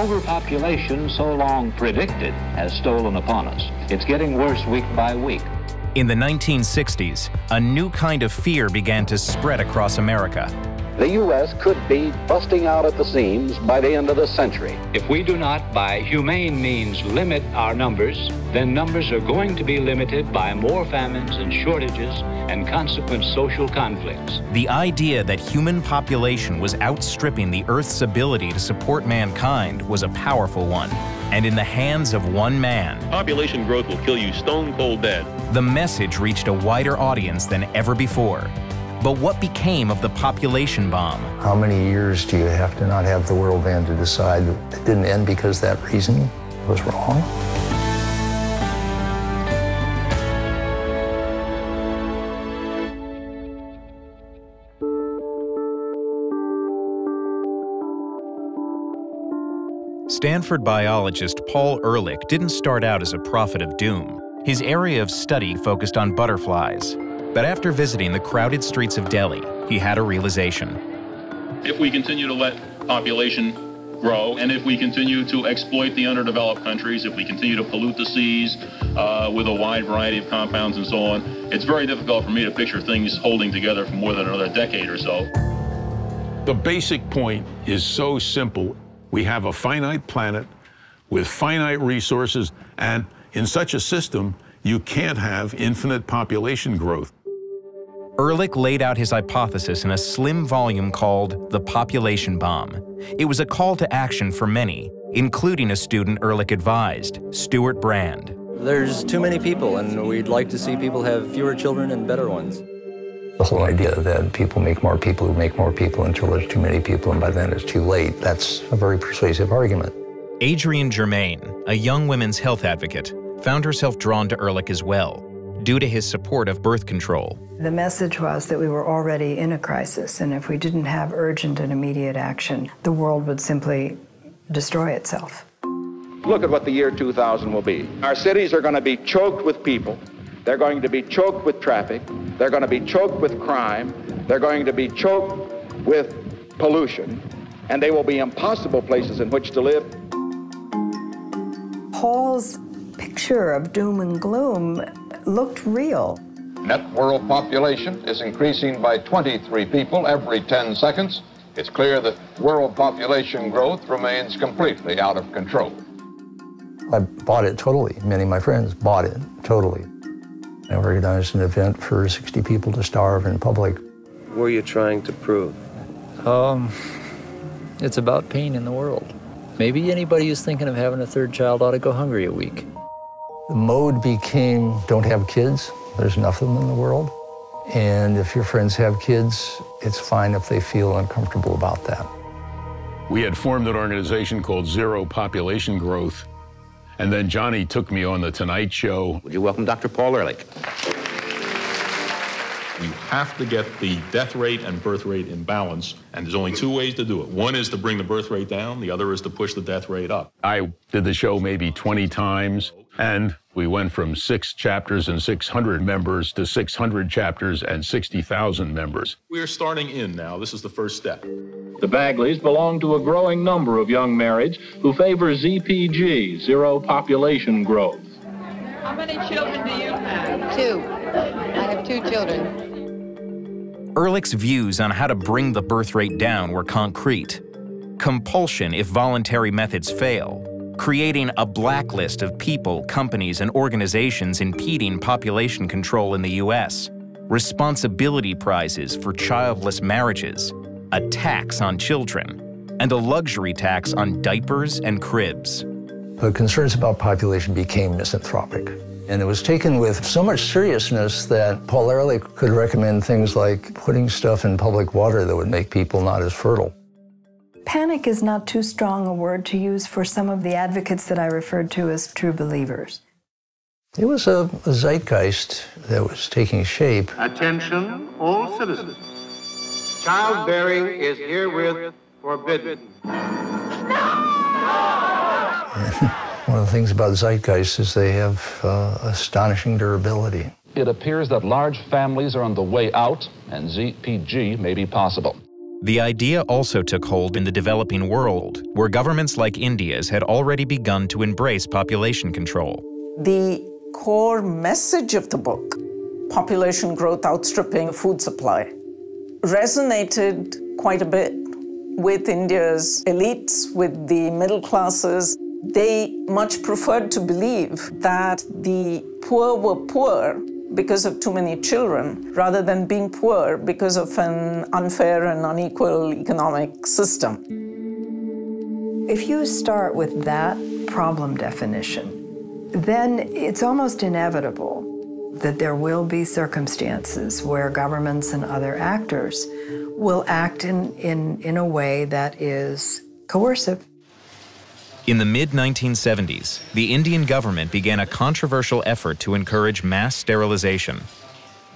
overpopulation, so long predicted, has stolen upon us. It's getting worse week by week. In the 1960s, a new kind of fear began to spread across America. The U.S. could be busting out at the seams by the end of the century. If we do not, by humane means, limit our numbers, then numbers are going to be limited by more famines and shortages and consequent social conflicts. The idea that human population was outstripping the Earth's ability to support mankind was a powerful one. And in the hands of one man, population growth will kill you stone cold dead. The message reached a wider audience than ever before. But what became of the population bomb? How many years do you have to not have the world ban to decide that it didn't end because that reason was wrong? Stanford biologist Paul Ehrlich didn't start out as a prophet of doom. His area of study focused on butterflies. But after visiting the crowded streets of Delhi, he had a realization. If we continue to let population grow, and if we continue to exploit the underdeveloped countries, if we continue to pollute the seas with a wide variety of compounds and so on, it's very difficult for me to picture things holding together for more than another decade or so. The basic point is so simple. We have a finite planet with finite resources, and in such a system, you can't have infinite population growth. Ehrlich laid out his hypothesis in a slim volume called The Population Bomb. It was a call to action for many, including a student Ehrlich advised, Stuart Brand. There's too many people, and we'd like to see people have fewer children and better ones. The whole idea that people make more people who make more people until there's too many people, and by then it's too late, that's a very persuasive argument. Adrienne Germain, a young women's health advocate, found herself drawn to Ehrlich as well, due to his support of birth control. The message was that we were already in a crisis, and if we didn't have urgent and immediate action, the world would simply destroy itself. Look at what the year 2000 will be. Our cities are going to be choked with people. They're going to be choked with traffic. They're going to be choked with crime. They're going to be choked with pollution. And they will be impossible places in which to live. Paul's picture of doom and gloom looked real. Net world population is increasing by 23 people every 10 seconds. It's clear that world population growth remains completely out of control. I bought it totally. Many of my friends bought it totally. I organized an event for 60 people to starve in public. What are you trying to prove? It's about pain in the world. Maybe anybody who's thinking of having a third child ought to go hungry a week. The mode became, don't have kids. There's enough of them in the world. And if your friends have kids, it's fine if they feel uncomfortable about that. We had formed an organization called Zero Population Growth. And then Johnny took me on The Tonight Show. Would you welcome Dr. Paul Ehrlich? You have to get the death rate and birth rate in balance, and there's only two ways to do it. One is to bring the birth rate down, the other is to push the death rate up. I did the show maybe 20 times, and we went from 6 chapters and 600 members to 600 chapters and 60,000 members. We're starting in now. This is the first step. The Bagleys belong to a growing number of young marrieds who favor ZPG, zero population growth. How many children do you have? 2. I have 2 children. Ehrlich's views on how to bring the birth rate down were concrete. Compulsion if voluntary methods fail, creating a blacklist of people, companies, and organizations impeding population control in the U.S., responsibility prizes for childless marriages, a tax on children, and a luxury tax on diapers and cribs. The concerns about population became misanthropic. And it was taken with so much seriousness that Paul Ehrlich could recommend things like putting stuff in public water that would make people not as fertile. Panic is not too strong a word to use for some of the advocates that I referred to as true believers. It was a zeitgeist that was taking shape. Attention, all citizens. Childbearing is herewith forbidden. One of the things about zeitgeist is they have astonishing durability. It appears that large families are on the way out, and ZPG may be possible. The idea also took hold in the developing world, where governments like India's had already begun to embrace population control. The core message of the book, population growth outstripping food supply, resonated quite a bit with India's elites, with the middle classes. They much preferred to believe that the poor were poor because of too many children, rather than being poor because of an unfair and unequal economic system. If you start with that problem definition, then it's almost inevitable that there will be circumstances where governments and other actors will act in a way that is coercive. In the mid-1970s, the Indian government began a controversial effort to encourage mass sterilization.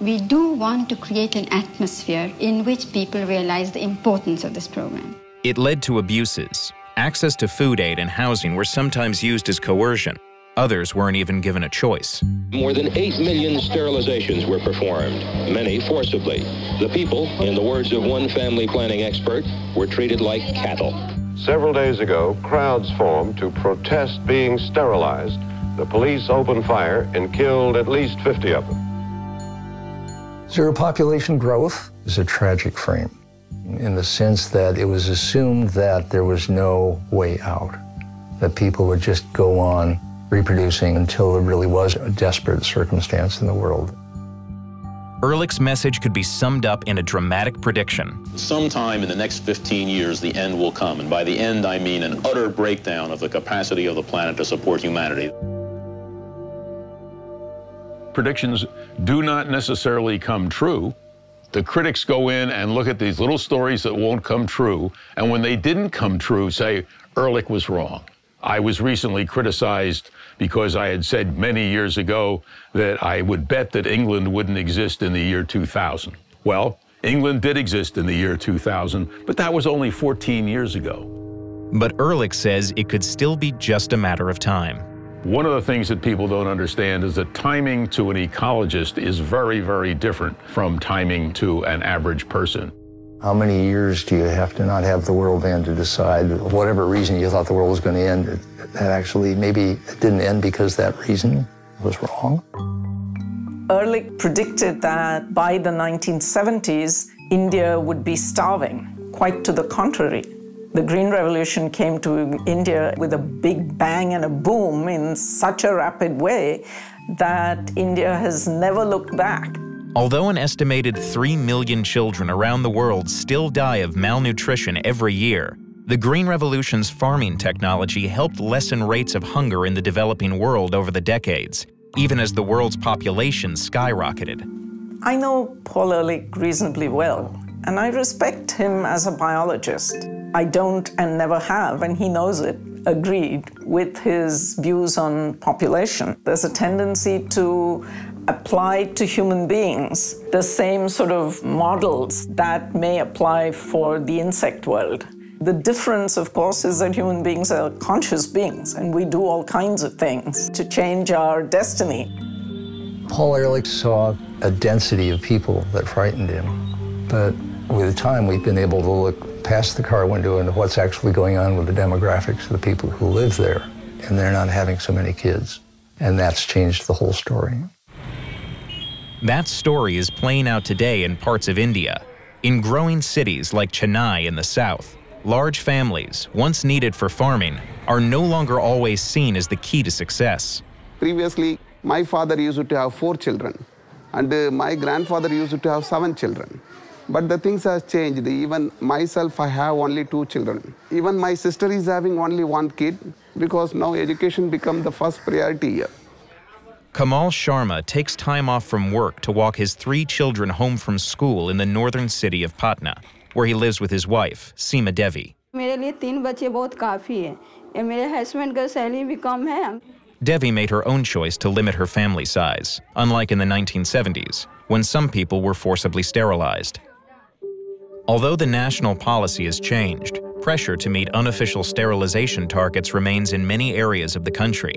We do want to create an atmosphere in which people realize the importance of this program. It led to abuses. Access to food aid and housing were sometimes used as coercion. Others weren't even given a choice. More than 8 million sterilizations were performed, many forcibly. The people, in the words of one family planning expert, were treated like cattle. Several days ago, crowds formed to protest being sterilized. The police opened fire and killed at least 50 of them. Zero population growth is a tragic frame in the sense that it was assumed that there was no way out, that people would just go on reproducing until there really was a desperate circumstance in the world. Ehrlich's message could be summed up in a dramatic prediction. Sometime in the next 15 years, the end will come. And by the end, I mean an utter breakdown of the capacity of the planet to support humanity. Predictions do not necessarily come true. The critics go in and look at these little stories that won't come true, and when they didn't come true, say, Ehrlich was wrong. I was recently criticized because I had said many years ago that I would bet that England wouldn't exist in the year 2000. Well, England did exist in the year 2000, but that was only 14 years ago. But Ehrlich says it could still be just a matter of time. One of the things that people don't understand is that timing to an ecologist is very, very different from timing to an average person. How many years do you have to not have the world end to decide whatever reason you thought the world was going to end, that actually maybe it didn't end because that reason was wrong? Ehrlich predicted that by the 1970s, India would be starving. Quite to the contrary. The Green Revolution came to India with a big bang and a boom in such a rapid way that India has never looked back. Although an estimated 3 million children around the world still die of malnutrition every year, the Green Revolution's farming technology helped lessen rates of hunger in the developing world over the decades, even as the world's population skyrocketed. I know Paul Ehrlich reasonably well, and I respect him as a biologist. I don't and never have, and he knows it, agreed with his views on population. There's a tendency to apply to human beings the same sort of models that may apply for the insect world. The difference, of course, is that human beings are conscious beings, and we do all kinds of things to change our destiny. Paul Ehrlich saw a density of people that frightened him, but with time we've been able to look past the car window into what's actually going on with the demographics of the people who live there, and they're not having so many kids, and that's changed the whole story. That story is playing out today in parts of India. In growing cities like Chennai in the south, large families, once needed for farming, are no longer always seen as the key to success. Previously, my father used to have 4 children, and my grandfather used to have 7 children. But the things have changed. Even myself, I have only 2 children. Even my sister is having only 1 kid, because now education becomes the first priority here. Kamal Sharma takes time off from work to walk his 3 children home from school in the northern city of Patna, where he lives with his wife, Seema Devi. मेरे लिए 3 बच्चे बहुत काफ़ी है. मेरे husband का salary भी कम है. Devi made her own choice to limit her family size, unlike in the 1970s, when some people were forcibly sterilized. Although the national policy has changed, pressure to meet unofficial sterilization targets remains in many areas of the country.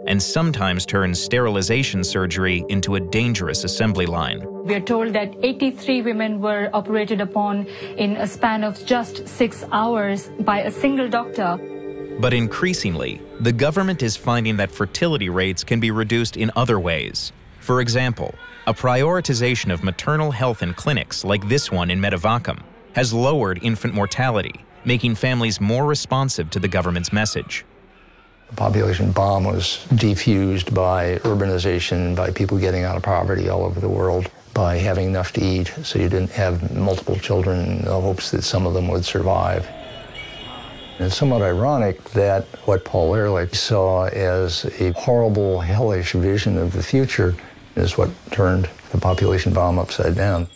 and sometimes turns sterilization surgery into a dangerous assembly line. We are told that 83 women were operated upon in a span of just 6 hours by a single doctor. But increasingly, the government is finding that fertility rates can be reduced in other ways. For example, a prioritization of maternal health in clinics like this one in Medavakum has lowered infant mortality, making families more responsive to the government's message. The population bomb was defused by urbanization, by people getting out of poverty all over the world, by having enough to eat so you didn't have multiple children in the hopes that some of them would survive. And it's somewhat ironic that what Paul Ehrlich saw as a horrible, hellish vision of the future is what turned the population bomb upside down.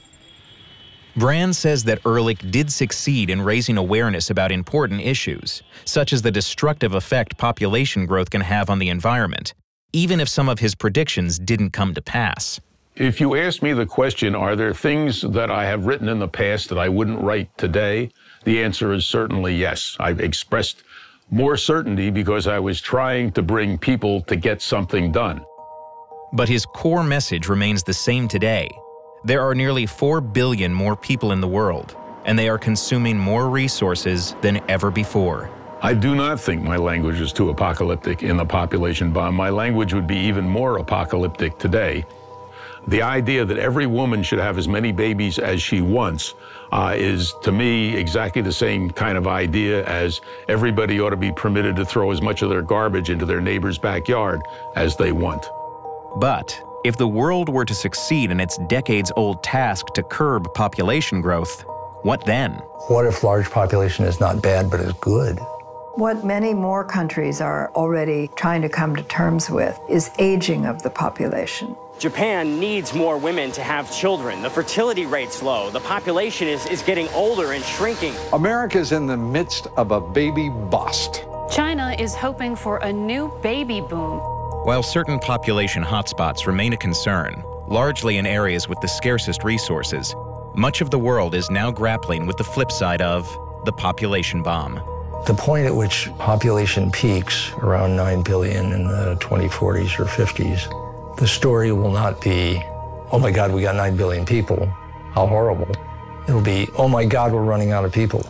Brand says that Ehrlich did succeed in raising awareness about important issues, such as the destructive effect population growth can have on the environment, even if some of his predictions didn't come to pass. If you ask me the question, are there things that I have written in the past that I wouldn't write today? The answer is certainly yes. I've expressed more certainty because I was trying to bring people to get something done. But his core message remains the same today. There are nearly 4 billion more people in the world, and they are consuming more resources than ever before. I do not think my language is too apocalyptic in the population bomb. My language would be even more apocalyptic today. The idea that every woman should have as many babies as she wants is, to me, exactly the same kind of idea as everybody ought to be permitted to throw as much of their garbage into their neighbor's backyard as they want. But if the world were to succeed in its decades-old task to curb population growth, what then? What if large population is not bad but is good? What many more countries are already trying to come to terms with is aging of the population. Japan needs more women to have children. The fertility rate's low. The population is getting older and shrinking. America's in the midst of a baby bust. China is hoping for a new baby boom. While certain population hotspots remain a concern, largely in areas with the scarcest resources, much of the world is now grappling with the flip side of the population bomb. The point at which population peaks, around 9 billion in the 2040s or 50s, the story will not be, oh my God, we got 9 billion people, how horrible. It'll be, oh my God, we're running out of people.